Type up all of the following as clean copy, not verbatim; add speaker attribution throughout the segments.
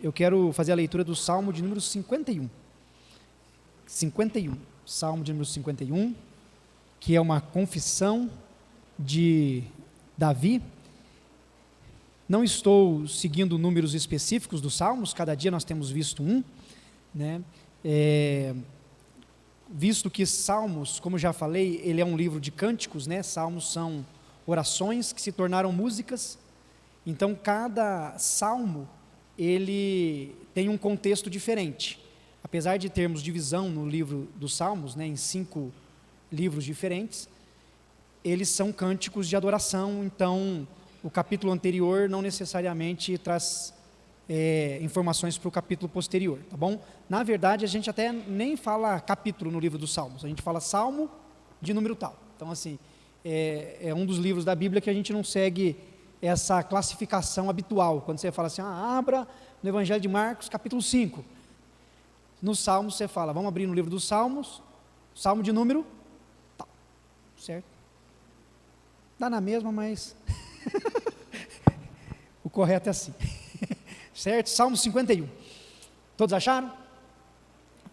Speaker 1: eu quero fazer a leitura do Salmo de número 51. Salmo de número 51, que é uma confissão de Davi. Não estou seguindo números específicos dos salmos, cada dia nós temos visto um, né? Visto que Salmos, como já falei, ele é um livro de cânticos, né? Salmos são orações que se tornaram músicas, então cada salmo, ele tem um contexto diferente. Apesar de termos divisão no livro dos Salmos, né, em 5 livros diferentes, eles são cânticos de adoração, então o capítulo anterior não necessariamente traz informações para o capítulo posterior, tá bom? Na verdade, a gente até nem fala capítulo no livro dos Salmos, a gente fala Salmo de número tal. Então, assim, é um dos livros da Bíblia que a gente não segue essa classificação habitual. Quando você fala assim, abra no Evangelho de Marcos, capítulo 5. No Salmo você fala, vamos abrir no livro dos Salmos, Salmo de número tal, certo? Dá na mesma, mas o correto é assim. Certo? Salmo 51. Todos acharam?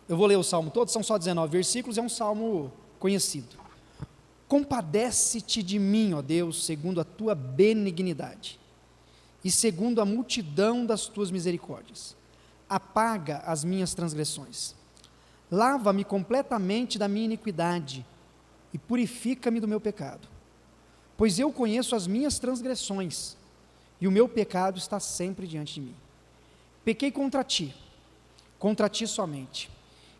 Speaker 1: Eu vou ler o salmo todo, são só 19 versículos, é um salmo conhecido. Compadece-te de mim, ó Deus, segundo a tua benignidade, e segundo a multidão das tuas misericórdias. Apaga as minhas transgressões. Lava-me completamente da minha iniquidade, e purifica-me do meu pecado. Pois eu conheço as minhas transgressões, e o meu pecado está sempre diante de mim. Pequei contra ti somente,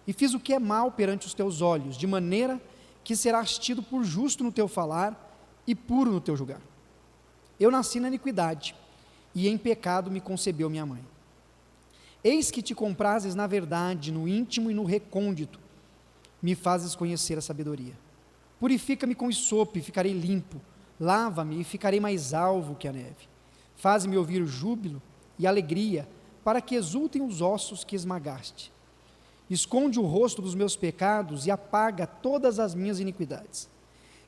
Speaker 1: e fiz o que é mal perante os teus olhos, de maneira que serás tido por justo no teu falar e puro no teu julgar. Eu nasci na iniquidade, e em pecado me concebeu minha mãe. Eis que te comprases na verdade, no íntimo e no recôndito, me fazes conhecer a sabedoria. Purifica-me com hisopo e ficarei limpo, lava-me e ficarei mais alvo que a neve. Faz-me ouvir o júbilo e alegria, para que exultem os ossos que esmagaste. Esconde o rosto dos meus pecados e apaga todas as minhas iniquidades.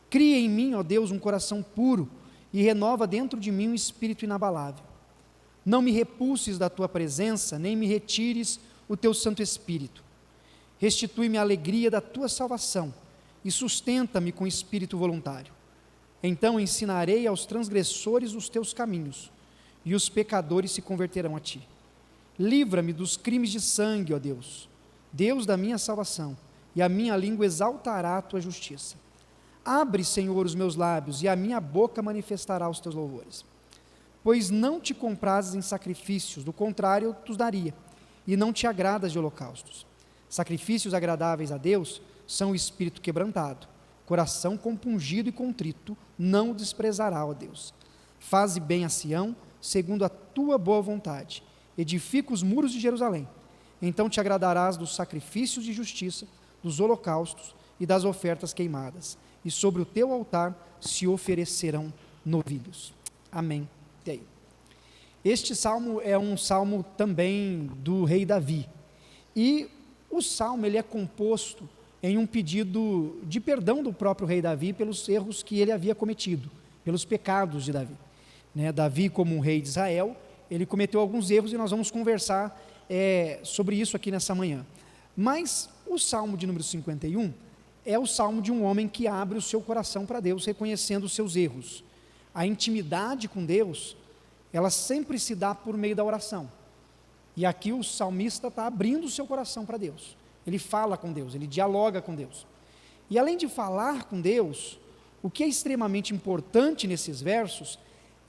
Speaker 1: Cria em mim, ó Deus, um coração puro e renova dentro de mim um espírito inabalável. Não me repulses da tua presença, nem me retires o teu Santo Espírito. Restitui-me a alegria da tua salvação e sustenta-me com espírito voluntário. Então ensinarei aos transgressores os teus caminhos, e os pecadores se converterão a ti. Livra-me dos crimes de sangue, ó Deus, Deus da minha salvação, e a minha língua exaltará a tua justiça. Abre, Senhor, os meus lábios, e a minha boca manifestará os teus louvores. Pois não te comprases em sacrifícios, do contrário eu te daria, e não te agradas de holocaustos. Sacrifícios agradáveis a Deus são o espírito quebrantado, coração compungido e contrito, não o desprezará, ó Deus. Faze bem a Sião, segundo a tua boa vontade. Edifica os muros de Jerusalém. Então te agradarás dos sacrifícios de justiça, dos holocaustos e das ofertas queimadas, e sobre o teu altar se oferecerão novilhos. Amém. E aí? Este salmo é um salmo também do rei Davi, e o salmo ele é composto em um pedido de perdão do próprio rei Davi pelos erros que ele havia cometido, pelos pecados de Davi. Davi, como um rei de Israel, ele cometeu alguns erros e nós vamos conversar sobre isso aqui nessa manhã. Mas o salmo de número 51 é o salmo de um homem que abre o seu coração para Deus, reconhecendo os seus erros. A intimidade com Deus, ela sempre se dá por meio da oração. E aqui o salmista está abrindo o seu coração para Deus. Ele fala com Deus, ele dialoga com Deus. E além de falar com Deus, o que é extremamente importante nesses versos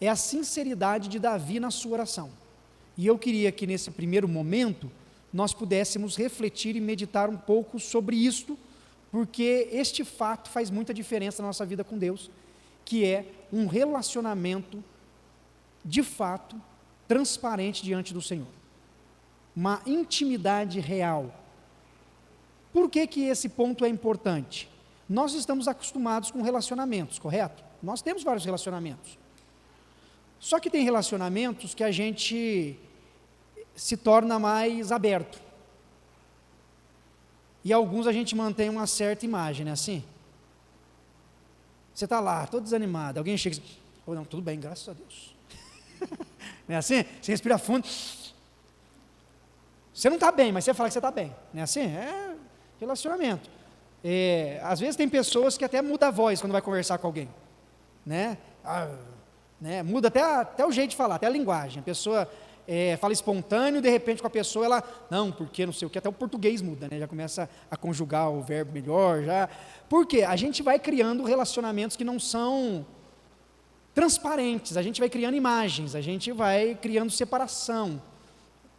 Speaker 1: é a sinceridade de Davi na sua oração. E eu queria que nesse primeiro momento nós pudéssemos refletir e meditar um pouco sobre isto, porque este fato faz muita diferença na nossa vida com Deus, que é um relacionamento de fato transparente diante do Senhor. Uma intimidade real. Por que que esse ponto é importante? Nós estamos acostumados com relacionamentos, correto? Nós temos vários relacionamentos. Só que tem relacionamentos que a gente se torna mais aberto. E alguns a gente mantém uma certa imagem, não é assim? Você está lá, todo desanimado, alguém chega e diz, oh, não, tudo bem, graças a Deus. Não é assim? Você respira fundo. Você não está bem, mas você fala que você está bem. Não é assim? É relacionamento. Às vezes tem pessoas que até mudam a voz quando vai conversar com alguém. Né? Muda até o jeito de falar, até a linguagem. A pessoa fala espontâneo, de repente com a pessoa ela, não, porque não sei o que, até o português muda, né? Já começa a conjugar o verbo melhor. Por quê? A gente vai criando relacionamentos que não são transparentes, a gente vai criando imagens, a gente vai criando separação.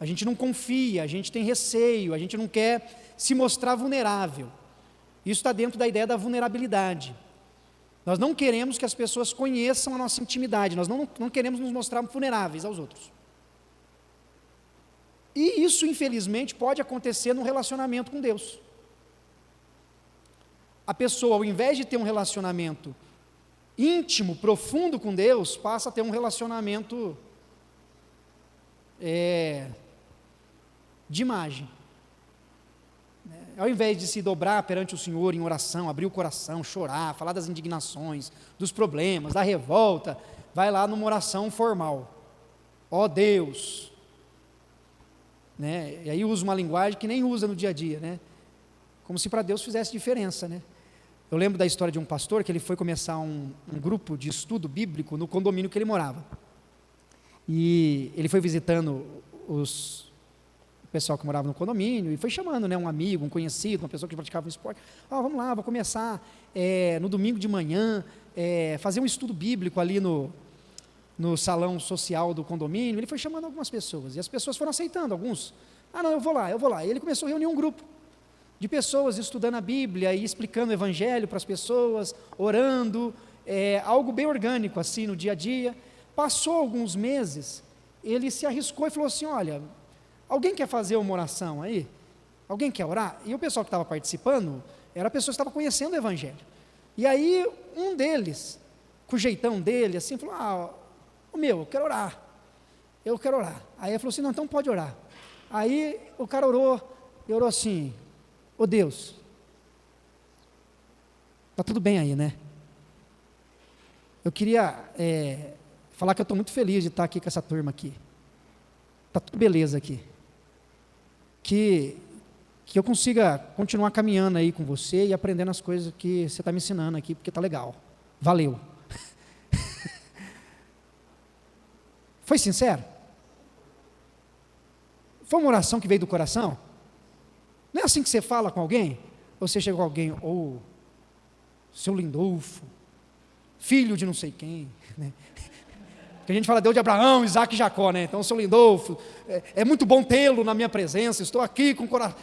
Speaker 1: A gente não confia, a gente tem receio, a gente não quer se mostrar vulnerável. Isso está dentro da ideia da vulnerabilidade. Nós não queremos que as pessoas conheçam a nossa intimidade, nós não queremos nos mostrar vulneráveis aos outros. E isso, infelizmente, pode acontecer num relacionamento com Deus. A pessoa, ao invés de ter um relacionamento íntimo, profundo com Deus, passa a ter um relacionamento de imagem. Ao invés de se dobrar perante o Senhor em oração, abrir o coração, chorar, falar das indignações, dos problemas, da revolta, vai lá numa oração formal. Ó Deus. E aí usa uma linguagem que nem usa no dia a dia, né? Como se para Deus fizesse diferença, né? Eu lembro da história de um pastor que ele foi começar um grupo de estudo bíblico no condomínio que ele morava. E ele foi visitando o pessoal que morava no condomínio, e foi chamando, um amigo, um conhecido, uma pessoa que praticava um esporte. Vamos lá, vou começar no domingo de manhã, fazer um estudo bíblico ali no salão social do condomínio. Ele foi chamando algumas pessoas, e as pessoas foram aceitando, alguns. Não, eu vou lá. E ele começou a reunir um grupo de pessoas estudando a Bíblia e explicando o Evangelho para as pessoas, orando, algo bem orgânico assim no dia a dia. Passou alguns meses, ele se arriscou e falou assim: olha, alguém quer fazer uma oração aí? Alguém quer orar? E o pessoal que estava participando, era a pessoa que estava conhecendo o Evangelho. E aí, um deles, com o jeitão dele, assim, falou: eu quero orar. Aí ele falou assim: não, então pode orar. Aí o cara orou assim: ô Deus, está tudo bem aí, né? Eu queria falar que eu estou muito feliz de estar aqui com essa turma aqui. Está tudo beleza aqui. Que eu consiga continuar caminhando aí com você e aprendendo as coisas que você está me ensinando aqui, porque está legal. Valeu. Foi sincero? Foi uma oração que veio do coração? Não é assim que você fala com alguém? Ou você chega com alguém, seu Lindolfo, filho de não sei quem, né? Porque a gente fala Deus de Abraão, Isaac e Jacó, né? Então, seu Lindolfo, é muito bom tê-lo na minha presença, estou aqui com o coração.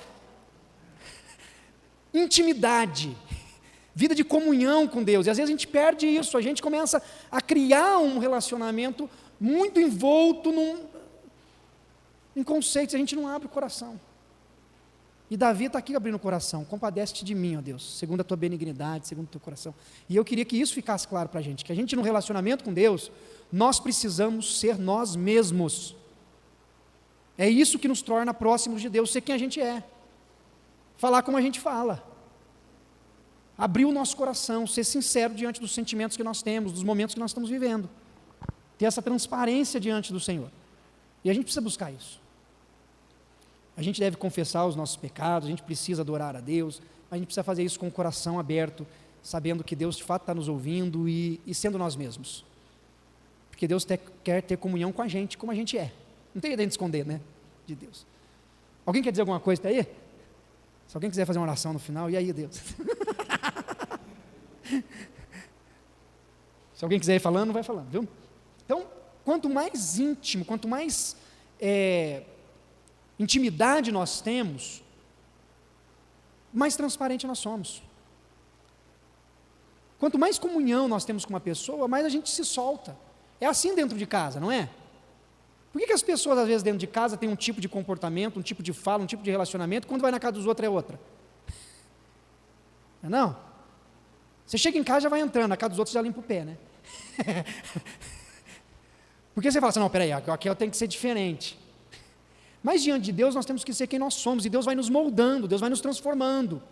Speaker 1: Intimidade, vida de comunhão com Deus, e às vezes a gente perde isso, a gente começa a criar um relacionamento muito envolto em conceitos, a gente não abre o coração. E Davi está aqui abrindo o coração: compadece-te de mim, ó Deus, segundo a tua benignidade, segundo o teu coração. E eu queria que isso ficasse claro para a gente, que a gente no relacionamento com Deus, nós precisamos ser nós mesmos. É isso que nos torna próximos de Deus, ser quem a gente é, falar como a gente fala, abrir o nosso coração, ser sincero diante dos sentimentos que nós temos, dos momentos que nós estamos vivendo, ter essa transparência diante do Senhor. E a gente precisa buscar isso. A gente deve confessar os nossos pecados, a gente precisa adorar a Deus, a gente precisa fazer isso com o coração aberto, sabendo que Deus de fato está nos ouvindo e sendo nós mesmos. Porque Deus quer ter comunhão com a gente, como a gente é. Não tem jeito de esconder, né? De Deus. Alguém quer dizer alguma coisa até aí? Se alguém quiser fazer uma oração no final, e aí, Deus? Se alguém quiser ir falando, vai falando, viu? Então, quanto mais íntimo, quanto mais intimidade nós temos, mais transparente nós somos. Quanto mais comunhão nós temos com uma pessoa, mais a gente se solta. É assim dentro de casa, não é? Por que as pessoas, às vezes, dentro de casa, têm um tipo de comportamento, um tipo de fala, um tipo de relacionamento, quando vai na casa dos outros é outra? Não? Você chega em casa e já vai entrando, na casa dos outros já limpa o pé, né? Porque você fala assim: não, peraí, aqui eu tenho que ser diferente. Mas diante de Deus nós temos que ser quem nós somos, e Deus vai nos moldando, Deus vai nos transformando.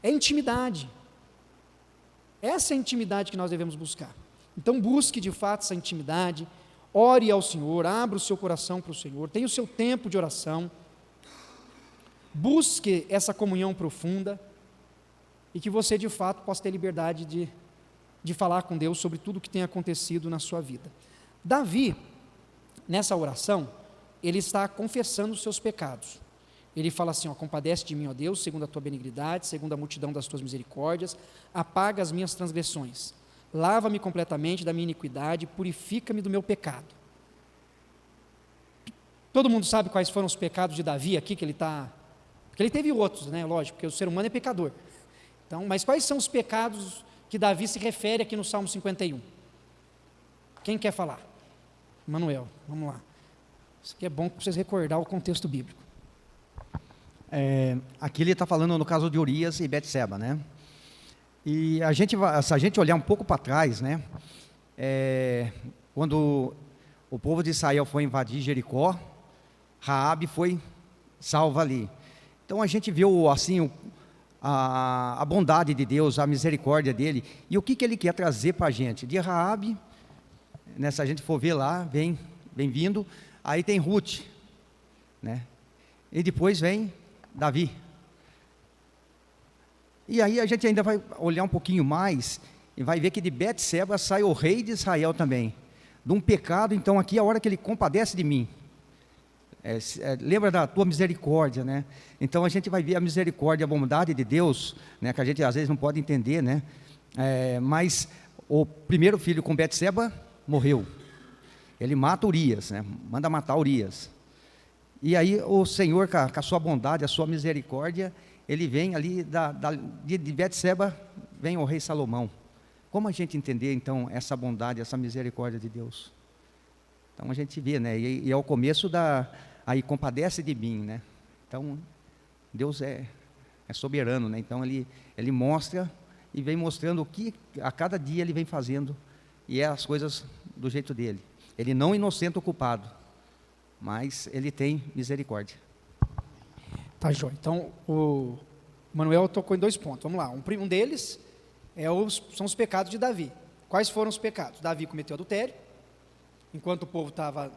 Speaker 1: É intimidade. Essa é a intimidade que nós devemos buscar. Então busque de fato essa intimidade, ore ao Senhor, abra o seu coração para o Senhor, tenha o seu tempo de oração, busque essa comunhão profunda, e que você de fato possa ter liberdade de falar com Deus sobre tudo o que tem acontecido na sua vida. Davi, nessa oração, ele está confessando os seus pecados. Ele fala assim, compadece de mim, ó Deus, segundo a tua benignidade, segundo a multidão das tuas misericórdias, apaga as minhas transgressões, lava-me completamente da minha iniquidade, purifica-me do meu pecado. Todo mundo sabe quais foram os pecados de Davi aqui, que ele está... Porque ele teve outros, né? Lógico, porque o ser humano é pecador. Então, mas quais são os pecados que Davi se refere aqui no Salmo 51? Quem quer falar? Manuel, vamos lá. Isso aqui é bom para vocês recordar o contexto bíblico.
Speaker 2: Aqui ele está falando no caso de Urias e Betseba, né? E se a gente olhar um pouco para trás, né? Quando o povo de Israel foi invadir Jericó, Raabe foi salva ali. Então a gente viu assim a bondade de Deus, a misericórdia dele, e o que ele quer trazer para a gente. De Raabe, né, se a gente for ver lá, vem vindo, aí tem Ruth, né? E depois vem Davi. E aí a gente ainda vai olhar um pouquinho mais e vai ver que de Betseba sai o rei de Israel também, de um pecado. Então aqui é a hora que ele compadece de mim, lembra da tua misericórdia, né? Então a gente vai ver a misericórdia, a bondade de Deus, né, que a gente às vezes não pode entender, né? Mas o primeiro filho com Betseba morreu, ele mata Urias, né? Manda matar Urias. E aí o Senhor, com a sua bondade, a sua misericórdia, ele vem ali de Betseba, vem o rei Salomão. Como a gente entender então essa bondade, essa misericórdia de Deus? Então a gente vê, né? E é o começo aí compadece de mim, né? Então Deus é soberano, né? Então ele mostra e vem mostrando o que a cada dia ele vem fazendo, e é as coisas do jeito dele. Ele não inocenta o culpado, mas ele tem misericórdia.
Speaker 1: Tá, João. Então, o Manuel tocou em 2 pontos. Vamos lá. Um deles são os pecados de Davi. Quais foram os pecados? Davi cometeu adultério. Enquanto o povo estava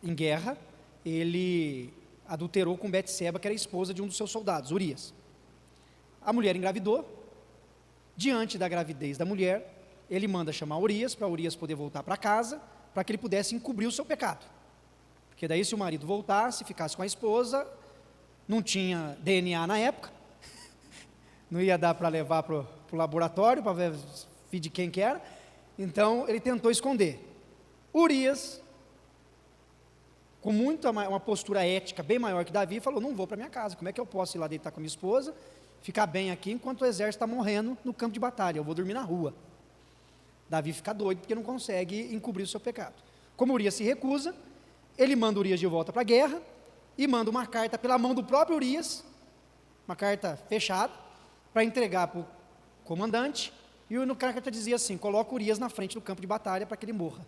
Speaker 1: em guerra, ele adulterou com Betseba, que era a esposa de um dos seus soldados, Urias. A mulher engravidou. Diante da gravidez da mulher, ele manda chamar Urias, para Urias poder voltar para casa, para que ele pudesse encobrir o seu pecado. Porque daí, se o marido voltasse, ficasse com a esposa, não tinha DNA na época, não ia dar para levar para o laboratório, para ver de quem que era, então ele tentou esconder. Urias, com uma postura ética bem maior que Davi, falou, não vou para minha casa, como é que eu posso ir lá deitar com a minha esposa, ficar bem aqui, enquanto o exército está morrendo no campo de batalha, eu vou dormir na rua. Davi fica doido, porque não consegue encobrir o seu pecado. Como Urias se recusa, ele manda Urias de volta para a guerra, e manda uma carta pela mão do próprio Urias, uma carta fechada, para entregar para o comandante, e no carta dizia assim, coloca Urias na frente do campo de batalha para que ele morra.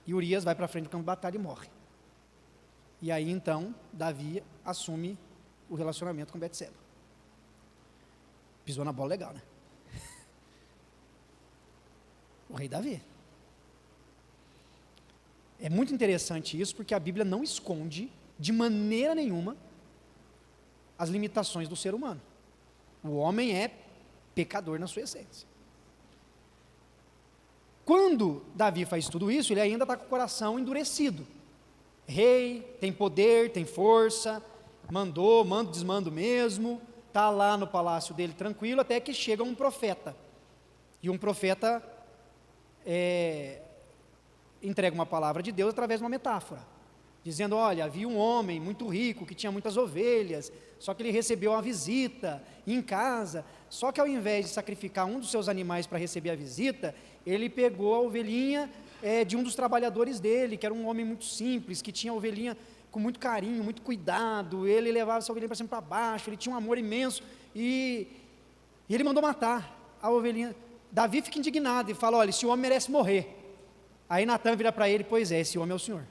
Speaker 1: E Urias vai para a frente do campo de batalha e morre. E aí então, Davi assume o relacionamento com Betseba. Pisou na bola legal, né? O rei Davi. É muito interessante isso, porque a Bíblia não esconde, de maneira nenhuma, as limitações do ser humano. O homem é pecador na sua essência. Quando Davi faz tudo isso, ele ainda está com o coração endurecido. Rei, tem poder, tem força, mando, desmando mesmo, está lá no palácio dele tranquilo, até que chega um profeta. E um profeta entrega uma palavra de Deus através de uma metáfora, dizendo, olha, havia um homem muito rico, que tinha muitas ovelhas, só que ele recebeu uma visita em casa, só que ao invés de sacrificar um dos seus animais para receber a visita, ele pegou a ovelhinha de um dos trabalhadores dele, que era um homem muito simples, que tinha a ovelhinha com muito carinho, muito cuidado, ele levava essa ovelhinha para cima e para baixo, ele tinha um amor imenso, e ele mandou matar a ovelhinha. Davi fica indignado e fala, olha, esse homem merece morrer. Aí Natan vira para ele, pois é, esse homem é o Senhor.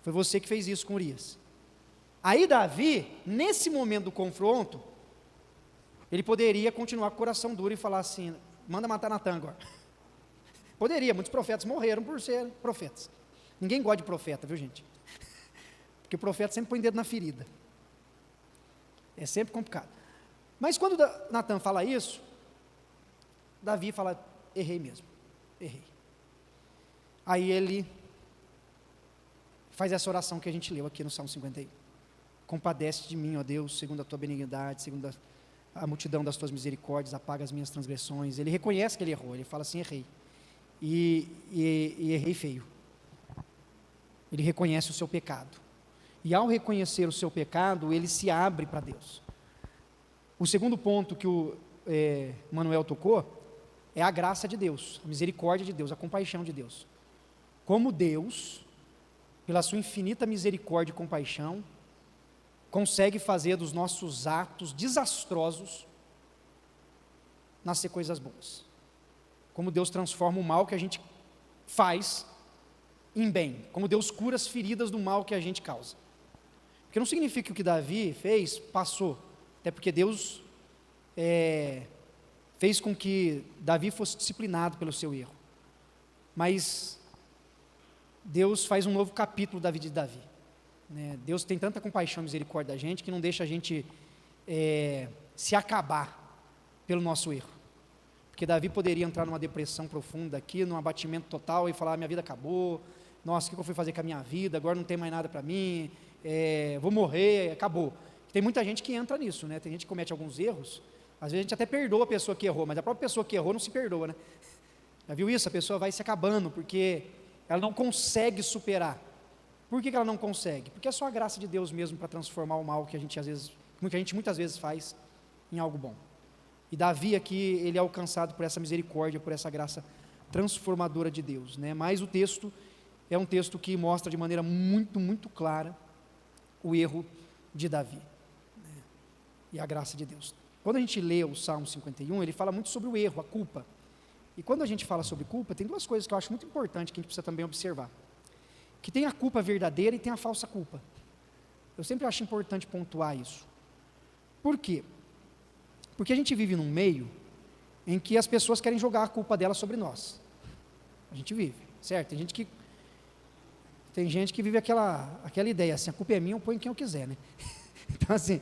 Speaker 1: Foi você que fez isso com Urias. Aí Davi, nesse momento do confronto, ele poderia continuar com o coração duro e falar assim, manda matar Natan agora. Poderia, muitos profetas morreram por serem profetas. Ninguém gosta de profeta, viu, gente? Porque o profeta sempre põe o dedo na ferida. É sempre complicado. Mas quando Natan fala isso, Davi fala, errei mesmo, errei. Aí ele faz essa oração que a gente leu aqui no Salmo 51. Compadece de mim, ó Deus, segundo a tua benignidade, segundo a multidão das tuas misericórdias, apaga as minhas transgressões. Ele reconhece que ele errou, ele fala assim, errei. E errei feio. Ele reconhece o seu pecado. E ao reconhecer o seu pecado, ele se abre para Deus. O segundo ponto que o Manuel tocou é a graça de Deus, a misericórdia de Deus, a compaixão de Deus. Como Deus, pela sua infinita misericórdia e compaixão, consegue fazer dos nossos atos desastrosos nascer coisas boas. Como Deus transforma o mal que a gente faz em bem. Como Deus cura as feridas do mal que a gente causa. Porque não significa que o que Davi fez, passou. Até porque Deus fez com que Davi fosse disciplinado pelo seu erro. Mas Deus faz um novo capítulo da vida de Davi. Deus tem tanta compaixão e misericórdia da gente que não deixa a gente se acabar pelo nosso erro. Porque Davi poderia entrar numa depressão profunda aqui, num abatimento total e falar, minha vida acabou, nossa, o que eu fui fazer com a minha vida, agora não tem mais nada para mim, vou morrer, acabou. Tem muita gente que entra nisso, né? Tem gente que comete alguns erros, às vezes a gente até perdoa a pessoa que errou, mas a própria pessoa que errou não se perdoa, né? Já viu isso? A pessoa vai se acabando, porque ela não consegue superar. Por que ela não consegue? Porque é só a graça de Deus mesmo para transformar o mal que a gente muitas vezes faz em algo bom. E Davi aqui, ele é alcançado por essa misericórdia, por essa graça transformadora de Deus, né? Mas o texto é um texto que mostra de maneira muito, muito clara o erro de Davi, né? E a graça de Deus. Quando a gente lê o Salmo 51, ele fala muito sobre o erro, a culpa. E quando a gente fala sobre culpa, tem duas coisas que eu acho muito importante que a gente precisa também observar. Que tem a culpa verdadeira e tem a falsa culpa. Eu sempre acho importante pontuar isso. Por quê? Porque a gente vive num meio em que as pessoas querem jogar a culpa delas sobre nós. A gente vive, certo? Tem gente que vive aquela ideia assim, a culpa é minha, eu ponho quem eu quiser, né? Então assim,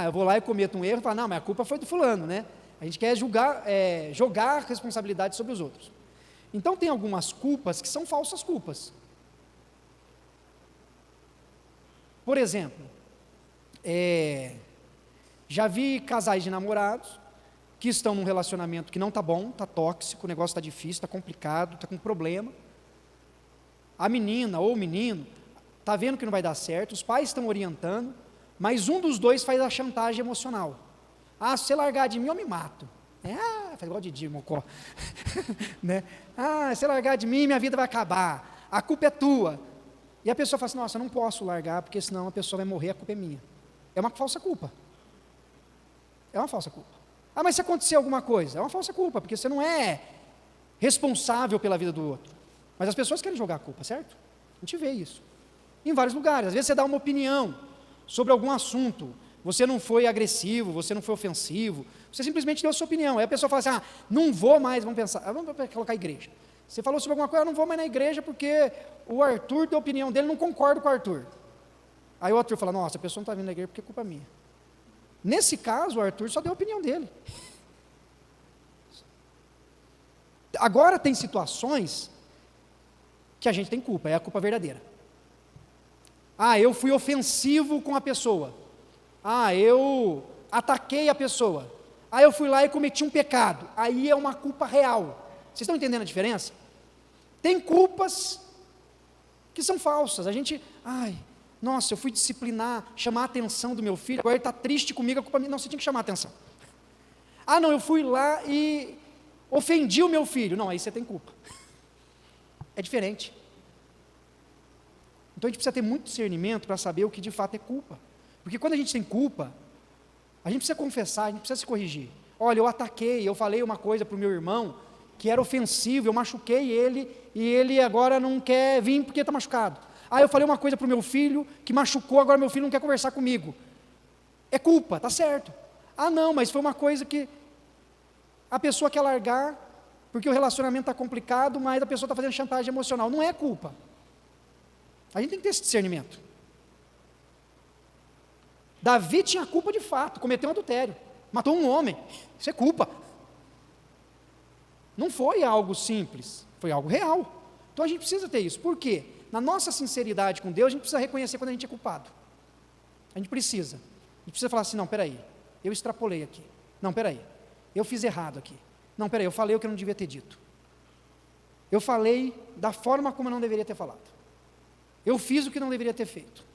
Speaker 1: eu vou lá e cometo um erro e falo, não, mas a culpa foi do fulano, né? A gente quer jogar a responsabilidade sobre os outros. Então tem algumas culpas que são falsas culpas. Por exemplo, já vi casais de namorados que estão num relacionamento que não está bom, está tóxico, o negócio está difícil, está complicado, está com problema. A menina ou o menino está vendo que não vai dar certo, os pais estão orientando, mas um dos dois faz a chantagem emocional. Se você largar de mim, eu me mato. Faz igual de Mocó. Né? Se você largar de mim, minha vida vai acabar. A culpa é tua. E a pessoa fala assim, nossa, eu não posso largar, porque senão a pessoa vai morrer, a culpa é minha. É uma falsa culpa. É uma falsa culpa. Mas se acontecer alguma coisa, é uma falsa culpa, porque você não é responsável pela vida do outro. Mas as pessoas querem jogar a culpa, certo? A gente vê isso. Em vários lugares. Às vezes você dá uma opinião sobre algum assunto, você não foi agressivo, você não foi ofensivo, você simplesmente deu a sua opinião. Aí a pessoa fala assim, não vou mais, vamos pensar, vamos colocar a igreja. Você falou sobre alguma coisa, eu não vou mais na igreja porque o Arthur deu a opinião dele, não concordo com o Arthur. Aí o Arthur fala, nossa, a pessoa não está vindo na igreja porque é culpa minha. Nesse caso, o Arthur só deu a opinião dele. Agora tem situações que a gente tem culpa, é a culpa verdadeira. Eu fui ofensivo com a pessoa. Eu ataquei a pessoa. Eu fui lá e cometi um pecado. Aí é uma culpa real. Vocês estão entendendo a diferença? Tem culpas que são falsas. A gente, nossa, eu fui disciplinar, chamar a atenção do meu filho, agora ele está triste comigo, a culpa minha. Não, você tinha que chamar a atenção. Não, eu fui lá e ofendi o meu filho. Não, aí você tem culpa. É diferente. Então a gente precisa ter muito discernimento para saber o que de fato é culpa. Porque quando a gente tem culpa, a gente precisa confessar, a gente precisa se corrigir. Olha, eu ataquei, eu falei uma coisa para o meu irmão que era ofensivo, eu machuquei ele e ele agora não quer vir porque está machucado. Eu falei uma coisa para o meu filho que machucou, agora meu filho não quer conversar comigo. É culpa, tá certo. Não, mas foi uma coisa que a pessoa quer largar porque o relacionamento está complicado, mas a pessoa está fazendo chantagem emocional. Não é culpa. A gente tem que ter esse discernimento. Davi tinha culpa de fato, cometeu um adultério, matou um homem, isso é culpa. Não foi algo simples, foi algo real. Então a gente precisa ter isso. Por quê? Na nossa sinceridade com Deus, a gente precisa reconhecer quando a gente é culpado. A gente precisa falar assim, não, peraí, eu extrapolei aqui. Não, peraí, eu fiz errado aqui. Não, peraí, eu falei o que eu não devia ter dito. Eu falei da forma como eu não deveria ter falado. Eu fiz o que não deveria ter feito.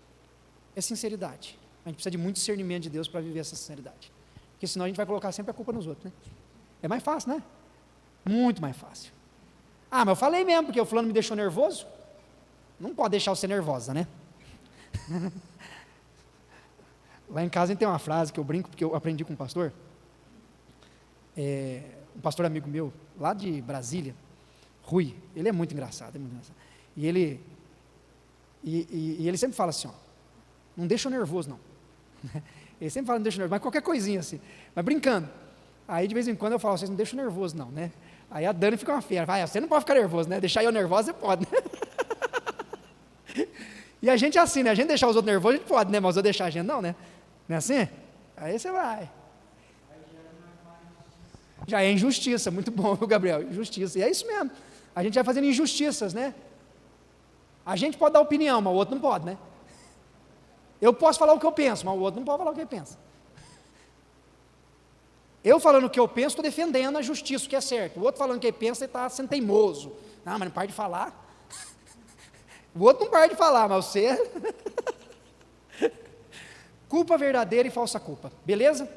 Speaker 1: É sinceridade. A gente precisa de muito discernimento de Deus para viver essa sinceridade. Porque senão a gente vai colocar sempre a culpa nos outros, né? É mais fácil, né? Muito mais fácil. Ah, mas eu falei mesmo, porque o fulano me deixou nervoso. Não pode deixar você nervosa, né? Lá em casa a gente tem uma frase que eu brinco, porque eu aprendi com um pastor. Um pastor amigo meu, lá de Brasília, Rui, ele é muito engraçado, E ele sempre fala assim, ó, não deixa eu nervoso não. Ele sempre fala, não deixa eu nervoso, mas qualquer coisinha assim, mas brincando. Aí de vez em quando eu falo, vocês não deixam nervoso não, né? Aí a Dani fica uma fera, vai, você não pode ficar nervoso, né? Deixar eu nervoso, você pode, né? E a gente é assim, né? A gente deixar os outros nervosos, a gente pode, né? Mas eu deixar a gente não, né? Não é assim? Aí você vai. Já é injustiça, muito bom, viu, Gabriel? Injustiça, e é isso mesmo. A gente vai fazendo injustiças, né? A gente pode dar opinião, mas o outro não pode, né? Eu posso falar o que eu penso, mas o outro não pode falar o que ele pensa. Eu falando o que eu penso, estou defendendo a justiça, o que é certo. O outro falando o que ele pensa, ele está sendo teimoso. Ah, mas não para de falar. O outro não para de falar, mas você... Culpa verdadeira e falsa culpa, beleza?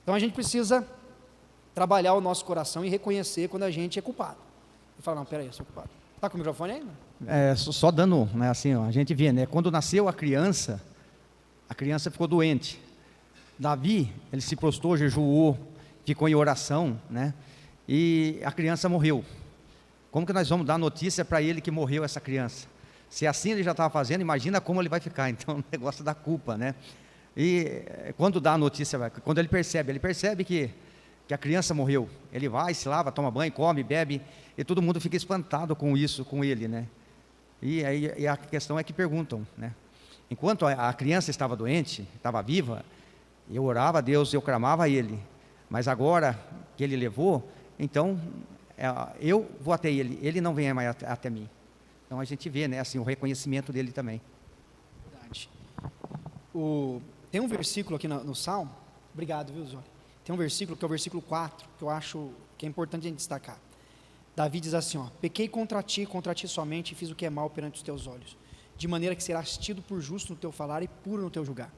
Speaker 1: Então a gente precisa trabalhar o nosso coração e reconhecer quando a gente é culpado. E falar, não, peraí, eu sou culpado. Está com o microfone aí?
Speaker 2: Só dando, né, assim, ó, a gente vê, né, quando nasceu a criança ficou doente. Davi, ele se prostrou, jejuou, ficou em oração, né, e a criança morreu. Como que nós vamos dar notícia para ele que morreu essa criança? Se assim ele já estava fazendo, imagina como ele vai ficar. Então, o negócio da culpa, né? E quando dá a notícia, quando ele percebe que a criança morreu, ele vai, se lava, toma banho, come, bebe, e todo mundo fica espantado com isso, com ele, né? E aí a questão é que perguntam, né? Enquanto a criança estava doente, estava viva, eu orava a Deus, eu clamava a Ele, mas agora que Ele levou, então eu vou até Ele, Ele não vem mais até mim. Então a gente vê, né, assim, o reconhecimento dele também.
Speaker 1: Verdade. Tem um versículo aqui no Salmo, obrigado, viu, Zóio? Tem um versículo que é o versículo 4, que eu acho que é importante a gente destacar. Davi diz assim, ó, pequei contra ti somente, e fiz o que é mal perante os teus olhos, de maneira que serás tido por justo no teu falar e puro no teu julgar.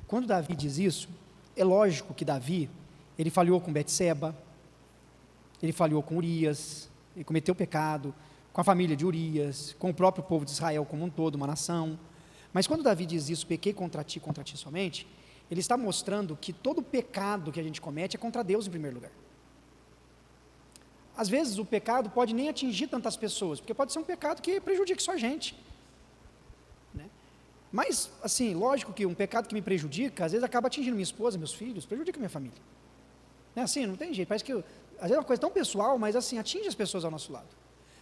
Speaker 1: Quando Davi diz isso, é lógico que Davi, ele falhou com Betseba, ele falhou com Urias, ele cometeu pecado, com a família de Urias, com o próprio povo de Israel como um todo, uma nação. Mas quando Davi diz isso, pequei contra ti somente, ele está mostrando que todo pecado que a gente comete é contra Deus em primeiro lugar. Às vezes o pecado pode nem atingir tantas pessoas, porque pode ser um pecado que prejudique só a gente, né? Mas, assim, lógico que um pecado que me prejudica, às vezes acaba atingindo minha esposa, meus filhos, prejudica minha família. Não é assim, não tem jeito, parece que, às vezes é uma coisa tão pessoal, mas assim, atinge as pessoas ao nosso lado.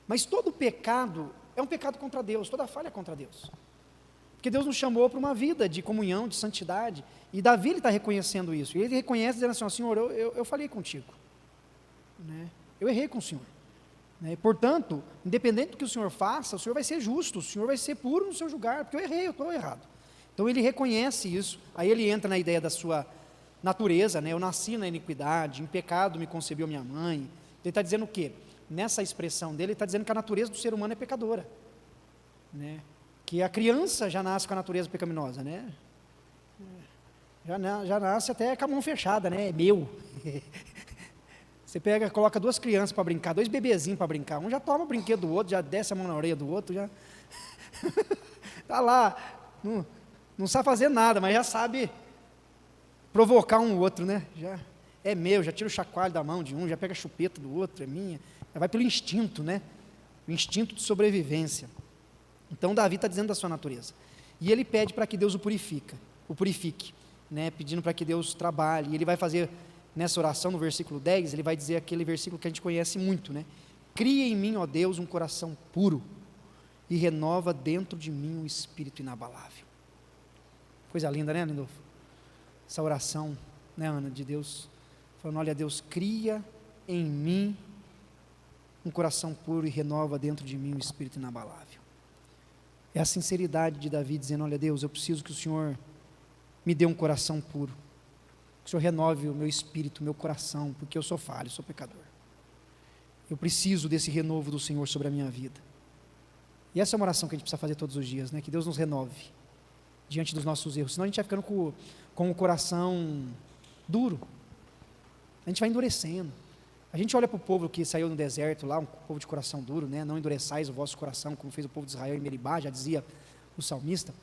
Speaker 1: Mas todo pecado é um pecado contra Deus, toda falha é contra Deus. Porque Deus nos chamou para uma vida de comunhão, de santidade, e Davi está reconhecendo isso, e ele reconhece, dizendo assim, ó, Senhor, eu falei contigo, né? Eu errei com o Senhor, né? Portanto, independente do que o Senhor faça, o Senhor vai ser justo, o Senhor vai ser puro no seu julgar, porque eu errei, eu estou errado. Então ele reconhece isso, aí ele entra na ideia da sua natureza, né? Eu nasci na iniquidade, em pecado me concebeu minha mãe. Ele está dizendo o quê? Nessa expressão dele, ele está dizendo que a natureza do ser humano é pecadora, né? Que a criança já nasce com a natureza pecaminosa, né? Já nasce até com a mão fechada, né? É meu. Você pega, coloca duas crianças para brincar, dois bebezinhos para brincar, um já toma o brinquedo do outro, já desce a mão na orelha do outro, já está lá, não sabe fazer nada, mas já sabe provocar um outro, né? Já é meu, já tira o chacoalho da mão de um, já pega a chupeta do outro, é minha, já vai pelo instinto, né? O instinto de sobrevivência. Então Davi está dizendo da sua natureza, e ele pede para que Deus o purifique, né? Pedindo para que Deus trabalhe, e ele vai fazer nessa oração, no versículo 10, ele vai dizer aquele versículo que a gente conhece muito, né? Cria em mim, ó Deus, um coração puro e renova dentro de mim um espírito inabalável. Coisa linda, né, Lindolfo? Essa oração, né, Ana, de Deus, falando, olha, Deus, cria em mim um coração puro e renova dentro de mim um espírito inabalável. É a sinceridade de Davi dizendo, olha, Deus, eu preciso que o Senhor me dê um coração puro, que o Senhor renove o meu espírito, o meu coração, porque eu sou falho, eu sou pecador. Eu preciso desse renovo do Senhor sobre a minha vida. E essa é uma oração que a gente precisa fazer todos os dias, né? Que Deus nos renove diante dos nossos erros, senão a gente vai ficando com o coração duro, a gente vai endurecendo. A gente olha para o povo que saiu no deserto lá, um povo de coração duro, né? Não endureçais o vosso coração, como fez o povo de Israel em Meribá, já dizia o salmista.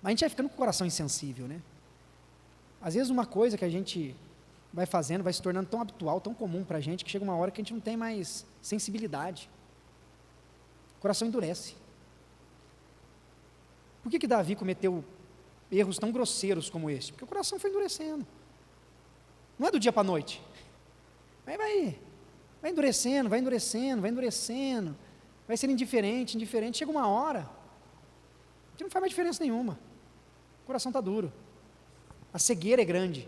Speaker 1: Mas a gente vai ficando com o coração insensível, né? Às vezes uma coisa que a gente vai fazendo, vai se tornando tão habitual, tão comum para a gente, que chega uma hora que a gente não tem mais sensibilidade. O coração endurece. Por que Davi cometeu erros tão grosseiros como esse? Porque o coração foi endurecendo. Não é do dia para a noite. Vai endurecendo, vai endurecendo, vai endurecendo, vai sendo indiferente. Chega uma hora que não faz mais diferença nenhuma. O coração está duro. A cegueira é grande.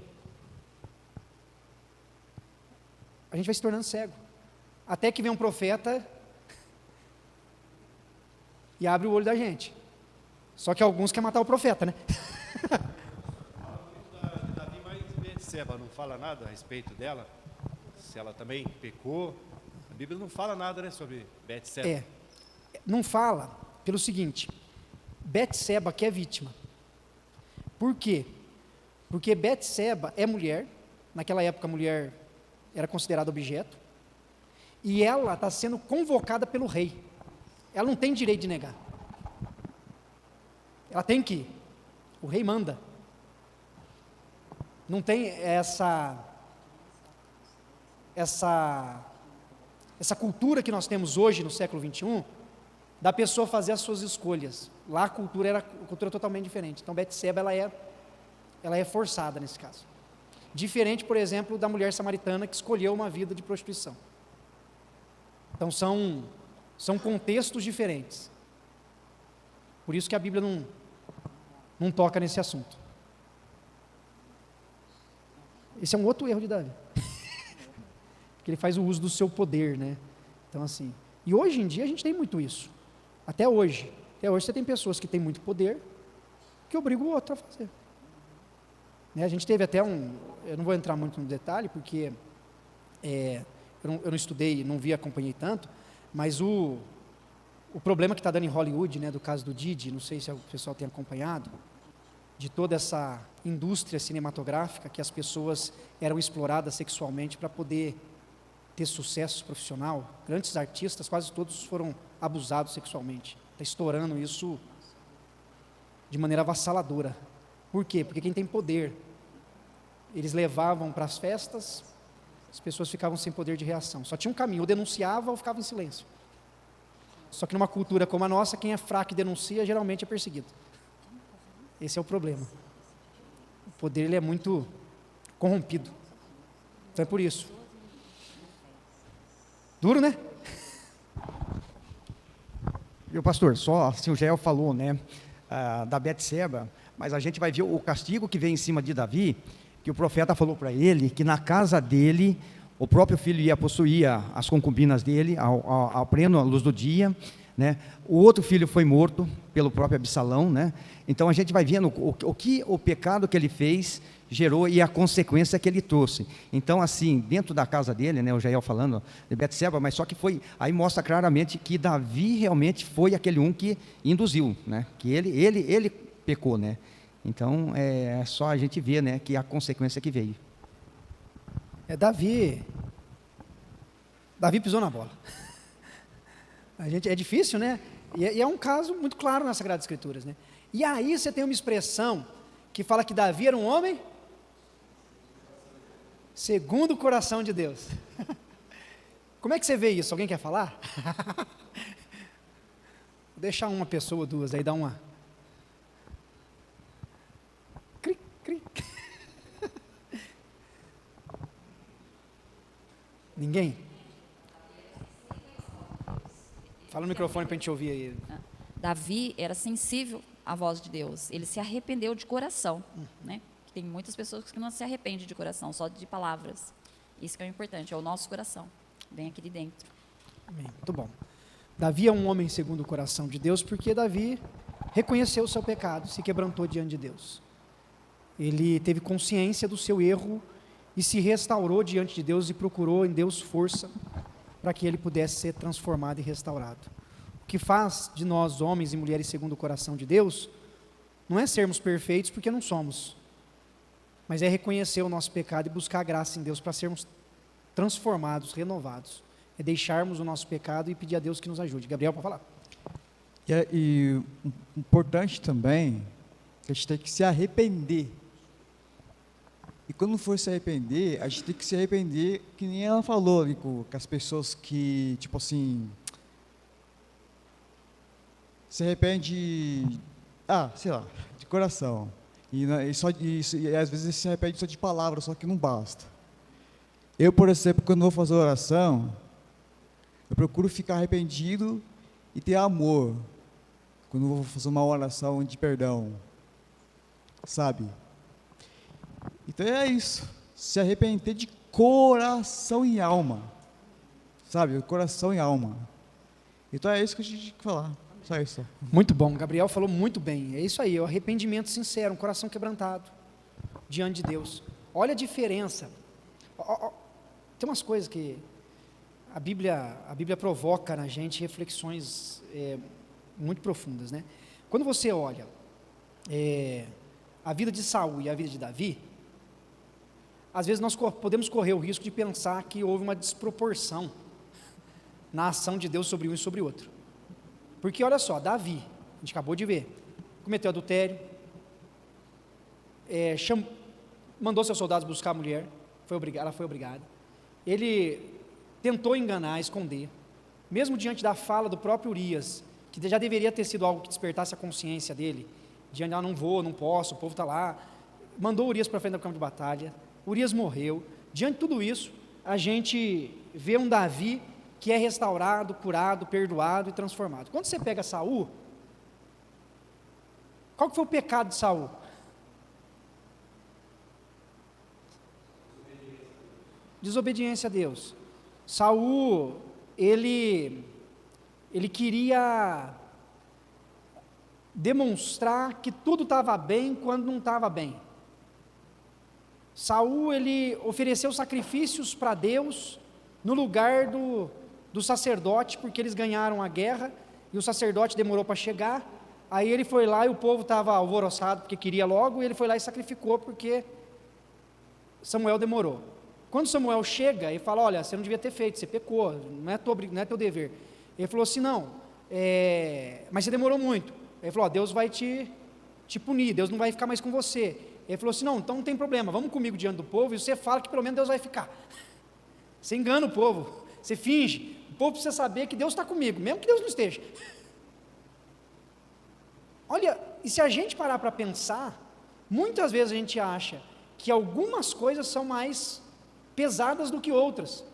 Speaker 1: A gente vai se tornando cego. Até que vem um profeta e abre o olho da gente. Só que alguns querem matar o profeta, né?
Speaker 3: Davi, mas Betseba não fala nada a respeito dela? Se ela também pecou? A Bíblia não fala nada, né, sobre Betseba.
Speaker 1: Não fala pelo seguinte, Betseba que é vítima. Por quê? Porque Betseba é mulher, naquela época a mulher era considerada objeto, e ela está sendo convocada pelo rei. Ela não tem direito de negar. Ela tem que ir. O rei manda. Não tem essa cultura que nós temos hoje no século 21, da pessoa fazer as suas escolhas. Lá a cultura era totalmente diferente. Então Betseba ela é forçada nesse caso. Diferente, por exemplo, da mulher samaritana que escolheu uma vida de prostituição. Então são contextos diferentes. Por isso que a Bíblia não toca nesse assunto. Esse é um outro erro de Davi. Porque ele faz o uso do seu poder, né? Então assim, e hoje em dia a gente tem muito isso. Até hoje você tem pessoas que têm muito poder que obrigam o outro a fazer. Né? A gente teve até eu não vou entrar muito no detalhe, porque eu não estudei, não vi, acompanhei tanto, mas o problema que está dando em Hollywood, né, do caso do Didi, não sei se o pessoal tem acompanhado, de toda essa indústria cinematográfica, que as pessoas eram exploradas sexualmente para poder ter sucesso profissional. Grandes artistas, quase todos foram abusados sexualmente. Está estourando isso de maneira avassaladora. Por quê? Porque quem tem poder, eles levavam para as festas, as pessoas ficavam sem poder de reação. Só tinha um caminho, ou denunciava ou ficava em silêncio. Só que numa cultura como a nossa, quem é fraco e denuncia, geralmente é perseguido. Esse é o problema. O poder ele é muito corrompido. Então é por isso. Duro, né?
Speaker 2: E o pastor, só assim o Jael falou, né, da Betseba, mas a gente vai ver o castigo que vem em cima de Davi, que o profeta falou para ele, que na casa dele, o próprio filho ia possuir as concubinas dele, ao pleno à luz do dia, né? O outro filho foi morto pelo próprio Absalão, né? Então a gente vai vendo o pecado que ele fez gerou e a consequência que ele trouxe. Então assim, dentro da casa dele, né, o Jael falando de Betseba, mas só que aí mostra claramente que Davi realmente foi aquele que induziu, né? Que ele pecou, né? Então é só a gente ver, né, que a consequência que veio.
Speaker 1: Davi pisou na bola. É difícil, né? E é um caso muito claro nas Sagradas Escrituras, né? E aí você tem uma expressão que fala que Davi era um homem segundo o coração de Deus. Como é que você vê isso? Alguém quer falar? Vou deixar uma pessoa ou duas aí, dá uma. Cri, cri. Ninguém? Fala no microfone para a gente ouvir aí.
Speaker 4: Davi era sensível à voz de Deus. Ele se arrependeu de coração, né? Tem muitas pessoas que não se arrependem de coração, só de palavras. Isso que é o importante, é o nosso coração. Vem aqui de dentro.
Speaker 1: Amém. Muito bom. Davi é um homem segundo o coração de Deus, porque Davi reconheceu o seu pecado, se quebrantou diante de Deus. Ele teve consciência do seu erro e se restaurou diante de Deus e procurou em Deus força para que ele pudesse ser transformado e restaurado. O que faz de nós, homens e mulheres segundo o coração de Deus, não é sermos perfeitos, porque não somos, mas é reconhecer o nosso pecado e buscar a graça em Deus para sermos transformados, renovados. É deixarmos o nosso pecado e pedir a Deus que nos ajude. Gabriel, para falar.
Speaker 5: E importante também, que a gente tem que se arrepender. E quando for se arrepender, a gente tem que se arrepender, que nem ela falou ali, com as pessoas que, tipo assim, se arrepende, sei lá, de coração. E às vezes se arrepende só de palavras, só que não basta. Eu, por exemplo, quando vou fazer oração, eu procuro ficar arrependido e ter amor quando eu vou fazer uma oração de perdão, sabe? Então é isso, se arrepender de coração e alma, sabe? Coração e alma. Então é isso que a gente tem que falar, só isso.
Speaker 1: Muito bom, Gabriel falou muito bem. É isso aí, o arrependimento sincero, um coração quebrantado diante de Deus. Olha a diferença. Tem umas coisas que a Bíblia provoca na gente reflexões muito profundas, né? Quando você olha a vida de Saul e a vida de Davi, às vezes nós podemos correr o risco de pensar que houve uma desproporção na ação de Deus sobre um e sobre o outro. Porque olha só, Davi, a gente acabou de ver, cometeu adultério, mandou seus soldados buscar a mulher, ela foi obrigada. Ele tentou enganar, esconder, mesmo diante da fala do próprio Urias, que já deveria ter sido algo que despertasse a consciência dele, diante de, não vou, não posso, o povo está lá, mandou Urias para frente do campo de batalha, Urias morreu. Diante de tudo isso, a gente vê um Davi que é restaurado, curado, perdoado e transformado. Quando você pega Saul, qual que foi o pecado de Saul? Desobediência a Deus. Saul, ele queria demonstrar que tudo estava bem quando não estava bem. Saul, ele ofereceu sacrifícios para Deus no lugar do sacerdote, porque eles ganharam a guerra e o sacerdote demorou para chegar. Aí ele foi lá e o povo estava alvoroçado porque queria logo, e ele foi lá e sacrificou porque Samuel demorou. Quando Samuel chega e fala: olha, você não devia ter feito, você pecou, não é teu dever. Ele falou assim: não, mas você demorou muito. Ele falou: Deus vai te punir, Deus não vai ficar mais com você. Ele falou assim: não, então não tem problema, vamos comigo diante do povo e você fala que pelo menos Deus vai ficar. Você engana o povo, você finge, o povo precisa saber que Deus está comigo, mesmo que Deus não esteja. Olha, e se a gente parar para pensar, muitas vezes a gente acha que algumas coisas são mais pesadas do que outras,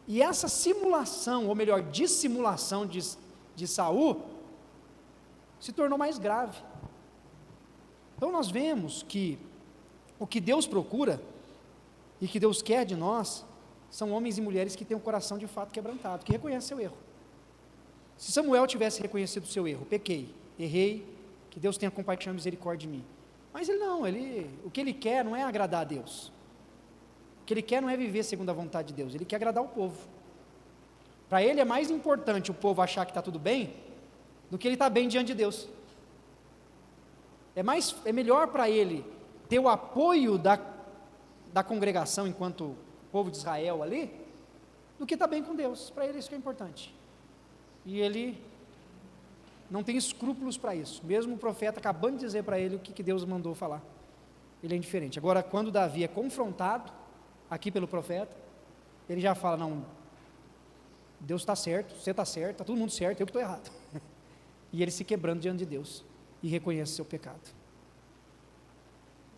Speaker 1: e essa simulação, ou melhor, dissimulação de Saul, se tornou mais grave. Então nós vemos que o que Deus procura e que Deus quer de nós são homens e mulheres que têm um coração de fato quebrantado, que reconhecem seu erro. Se Samuel tivesse reconhecido o seu erro, pequei, errei, que Deus tenha compaixão e misericórdia de mim. Mas ele não, o que ele quer não é agradar a Deus. O que ele quer não é viver segundo a vontade de Deus, ele quer agradar o povo. Para ele é mais importante o povo achar que está tudo bem, do que ele está bem diante de Deus. É melhor para ele ter o apoio da congregação enquanto povo de Israel ali, do que estar bem com Deus. Para ele isso que é importante. E ele não tem escrúpulos para isso, mesmo o profeta acabando de dizer para ele o que Deus mandou falar. Ele é indiferente. Agora, quando Davi é confrontado aqui pelo profeta, ele já fala: não, Deus está certo, você está certo, está todo mundo certo, eu que estou errado. E ele se quebrando diante de Deus e reconhece seu pecado.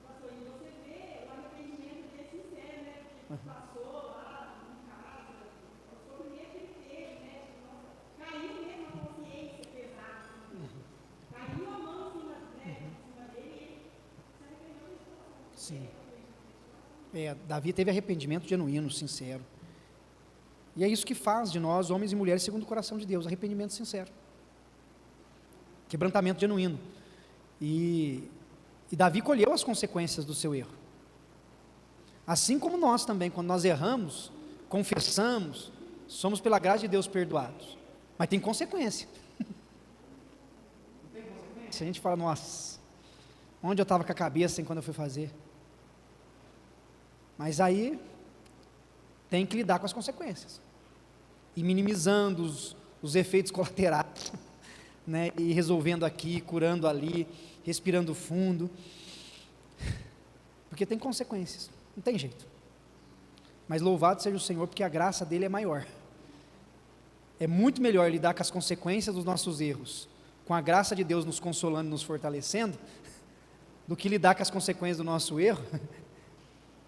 Speaker 6: Pastor, e você vê o arrependimento desse sincero, né? Porque passou lá,
Speaker 1: Sim. Davi teve arrependimento genuíno, sincero. E é isso que faz de nós, homens e mulheres, segundo o coração de Deus, arrependimento sincero. Quebrantamento genuíno. E Davi colheu as consequências do seu erro. Assim como nós também, quando nós erramos, confessamos, somos pela graça de Deus perdoados. Mas tem consequência. Se a gente fala, nossa, onde eu estava com a cabeça quando eu fui fazer? Mas aí tem que lidar com as consequências. E minimizando os efeitos colaterais, né? E resolvendo aqui, curando ali, respirando fundo. Porque tem consequências, não tem jeito. Mas louvado seja o Senhor, porque a graça dele é maior. É muito melhor lidar com as consequências dos nossos erros, com a graça de Deus nos consolando e nos fortalecendo, do que lidar com as consequências do nosso erro,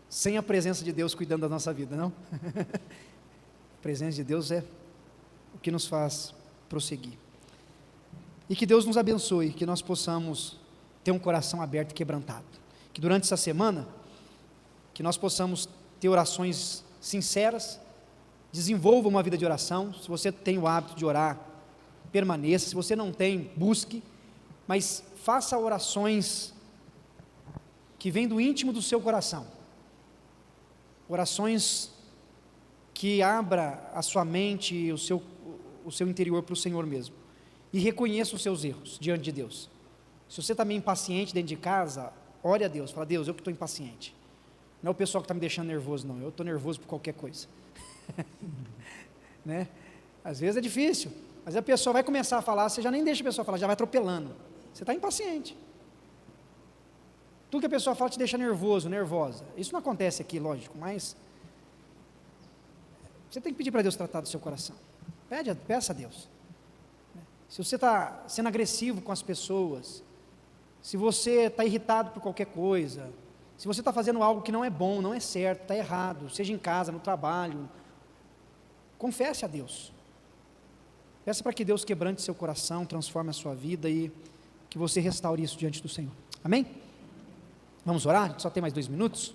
Speaker 1: sem a presença de Deus cuidando da nossa vida, não? A presença de Deus é o que nos faz prosseguir. E que Deus nos abençoe, que nós possamos ter um coração aberto e quebrantado. Que durante essa semana, que nós possamos ter orações sinceras, desenvolva uma vida de oração. Se você tem o hábito de orar, permaneça. Se você não tem, busque, mas faça orações que vêm do íntimo do seu coração. Orações que abra a sua mente e o seu interior para o Senhor mesmo. E reconheça os seus erros diante de Deus. Se você está meio impaciente dentro de casa, ore a Deus, fala, Deus, eu que estou impaciente. Não é o pessoal que está me deixando nervoso, não, eu estou nervoso por qualquer coisa. Né? Às vezes é difícil, mas a pessoa vai começar a falar, você já nem deixa a pessoa falar, já vai atropelando. Você está impaciente. Tudo que a pessoa fala te deixa nervoso, nervosa. Isso não acontece aqui, lógico, mas você tem que pedir para Deus tratar do seu coração. Peça a Deus. Se você está sendo agressivo com as pessoas, se você está irritado por qualquer coisa, se você está fazendo algo que não é bom, não é certo, está errado, seja em casa, no trabalho, confesse a Deus. Peça para que Deus quebrante seu coração, transforme a sua vida e que você restaure isso diante do Senhor. Amém? Vamos orar? A gente só tem mais 2 minutos.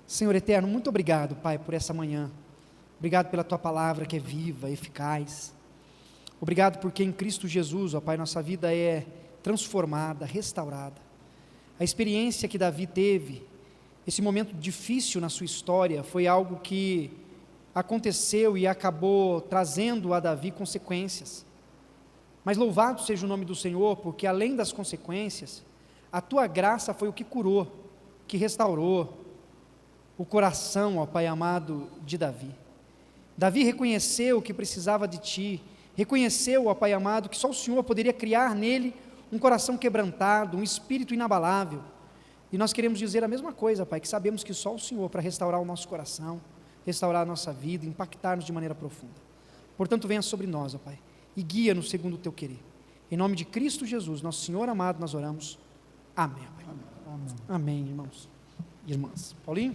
Speaker 1: Senhor eterno, muito obrigado, Pai, por essa manhã. Obrigado pela Tua palavra que é viva, eficaz. Obrigado porque em Cristo Jesus, ó Pai, nossa vida é transformada, restaurada. A experiência que Davi teve, esse momento difícil na sua história, foi algo que aconteceu e acabou trazendo a Davi consequências. Mas louvado seja o nome do Senhor, porque além das consequências, a Tua graça foi o que curou, que restaurou o coração, ó Pai amado, de Davi. Davi reconheceu que precisava de Ti, reconheceu, ó Pai amado, que só o Senhor poderia criar nele um coração quebrantado, um espírito inabalável. E nós queremos dizer a mesma coisa, Pai, que sabemos que só o Senhor para restaurar o nosso coração, restaurar a nossa vida, impactar-nos de maneira profunda. Portanto, venha sobre nós, ó Pai, e guia-nos segundo o Teu querer. Em nome de Cristo Jesus, nosso Senhor amado, nós oramos. Amém, Pai. Amém, irmãos e irmãs. Paulinho?